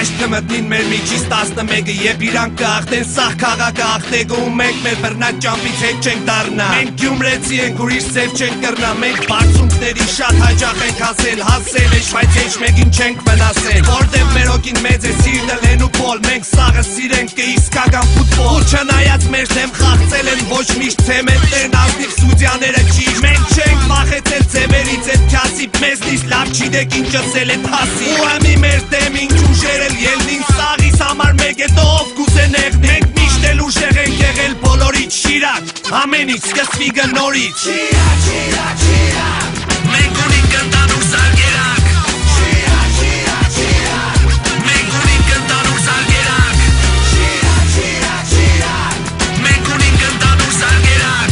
հեշտ կմտնին մեր միջից 11-ը Եվ իրանք կաղթեն սաղ քաղաքը աղթեգը ու մենք մեր բռնած ճամպից հետ չենք դառնա Մենք գյումրեցի ենք ուրիշ սև չենք կրնա Մենք բարձունքների շատ հաճախ ենք հասել Հասել էշ բայց էշ մեկին չենք վնասել Որտև մեր հոգին մեծ է սիրտը լեն ու պոլ Մենք սաղը սիրենք կիսկական ֆուտբոլ Ու չնայած մեր դեմ խաղցել են ոչ միշտ թեմենտերն ազնիվ սուդյաները ճիշտ Մենք չենք վախեցել ձևերից էդ քյասիպ Մեզնից լավ չիդեք ինչ ըսել է թասի Ու ամի մեր դեմ ինչ ուժեր էլ ելնին Սաղիս համար մեկ է տով կուզե նեղնի Մենք միշտ էլ ուժեղ ենք եղել բոլորից շիրակ Ամեն ինչ սկսվի գնորից Շիրակ, շիրակ, շիրակ Մենք ունենք կնտանուր զարգերակ Շիրակ, շիրակ, շիրակ Մենք ունենք կնտանուր զարգերակ Շիրակ, շիրակ, շիրակ Մենք ունենք կնտանուր զարգերակ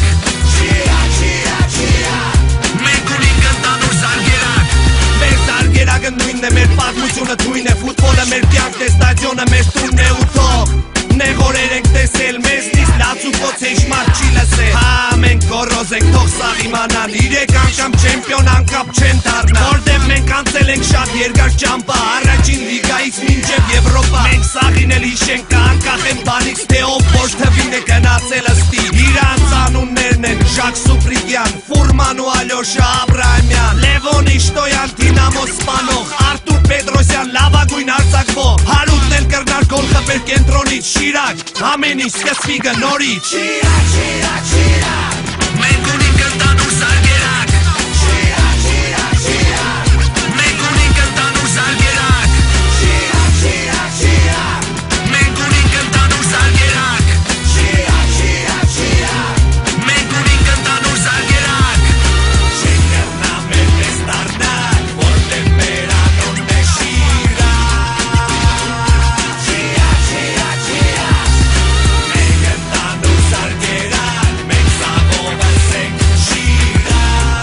Շիրակ, շիրակ, շիրակ Մենք ունենք կնտանուր զարգերակ Մեր զարգերակը նույնն է, մեր պատմությունը թույն է Ֆուտբոլը մեր կյանքն է, ստադիոնը մեր տունն է ու թող Նեղորեր ենք տեսել, մեզնից լաց ու կոց հեշմար չի լսել Հա, մենք գորոզ ենք, թող սաղ իմանան 3 անգամ չեմպիոն անկապ չեն դառնա Որտև մենք անցել ենք շատ երկար ճամպա Առաջին լիգայից մինչև Եվրոպա Մենք սաղին էլ հիշենք կանկախ են բանից Թե ով ոչ թվին է գնացել ըստի Իրանց անուններն են Ժակ Սուպրիգյան, Ֆուրման ու Ալյոշա Աբրահամյան Լևոն Իշտոյան, Դինամո սպանող Արտուր Պետրոսյան, լավագույն արձակվող Հարութն էլ կրնար գոլ խփել կենտրոնից Շիրակ, ամեն ինչ սկսվի գնորից Շիրակ, շիրակ, շիրակ Մենք ունենք կնտանուր զարգերակ Շիրակ, շիրակ, շիրակ Մենք ունենք կնտանուր զարգերակ Շիրակ, շիրակ, շիրակ Մենք ունենք կնտանուր զարգերակ Շիրակ, շիրակ, շիրակ Մենք ունենք կնտանուր զարգերակ Չենք կրնա մեր պես դառնալ Որտև մեր անունն է Շիրակ Շիրակ, շիրակ, շիրակ Մենք կնտանուր զարգերակ Մենք սաղովս ենք Շիրակ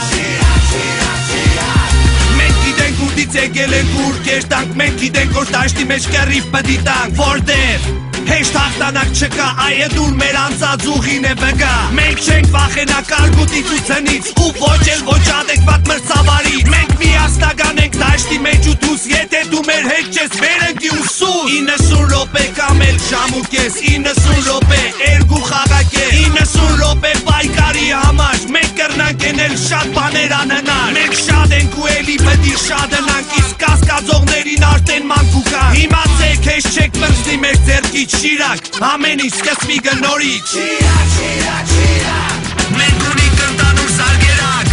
Շիրակ, շիրակ, շիրակ Մենք գիտենք ուրդից եկել ենք ուր կեշտանք Մենք գիտենք որ դաշտի մեջ կռիվ պտի տանք Որտև հեշտ հաղթանակ չկա Այեդուր մեր անցած ուղին է վգա Մենք չենք վախենա կարգուտից ու ցնից Ու ոչ էլ ոչ ադեկվատ մրցավարից Մենք միասնական ենք դաշտի մեջ ու դուս Եթե դու մեր հետ չես վերընկի ու սուս 90 րոպե կամ էլ ժամ ու կես 90 րոպե երկու խաղակես 90 րոպե պայքարի համար Մենք կրնանք ենել շատ բաներ անհնար Մենք շատ ենք ու էլի պտի շատանանք Իսկ կասկածողներին արդեն մանք ու կան Իմացեք հեշ չեք մրցնի մեր ձեռքից Շիրակ, ամեն ինչ սկսվի գնորից Շիրակ, շիրակ, շիրակ Մենք ունենք կնտանուր զարգերակ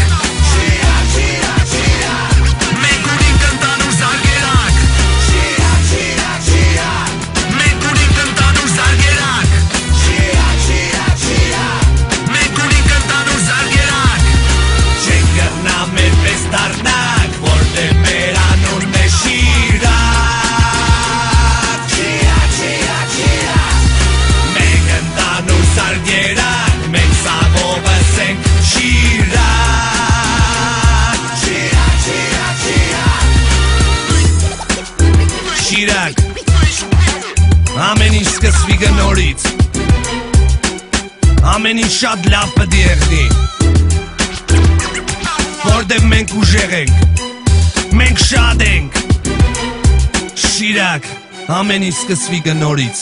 Շիրակ, շիրակ, շիրակ Մենք ունենք կնտանուր զարգերակ Շիրակ, շիրակ, շիրակ Մենք ունենք կնտանուր զարգերակ Շիրակ, շիրակ, շիրակ Մենք ունենք կնտանուր զարգերակ Չենք կրնա մեր պես դառնալ Որտև մեր անունն է Շիրակ Զարգերակ, մենք սաղովս ենք Շիրակ Շիրակ, շիրակ, շիրակ Շիրակ Ամեն ինչ սկսվի գնորից Ամեն ինչ շատ լավ պտի եղնի Որտև մենք ուժեղ ենք Մենք շատ ենք Շիրակ Ամեն ինչ սկսվի գնորից